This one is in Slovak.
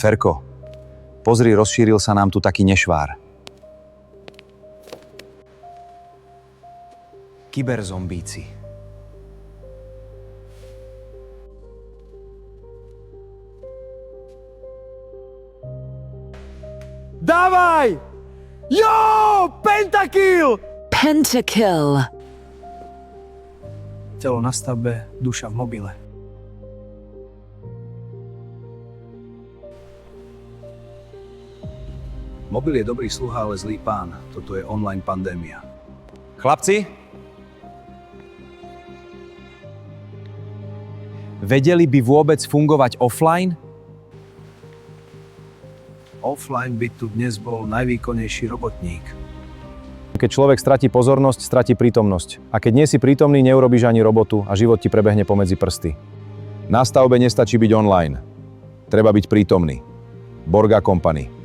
Ferko, pozri, rozšíril sa nám tu taký nešvár. Kyberzombíci. Dávaj! Jo! Pentakill! Pentakill. Telo na stavbe, duša v mobile. Mobil je dobrý sluha, ale zlý pán. Toto je online pandémia. Chlapci? Vedeli by vôbec fungovať offline? Offline by tu dnes bol najvýkonnejší robotník. Keď človek stratí pozornosť, stratí prítomnosť. A keď nie si prítomný, neurobíš ani robotu a život ti prebehne pomedzi prsty. Na stavbe nestačí byť online. Treba byť prítomný. Borga Company.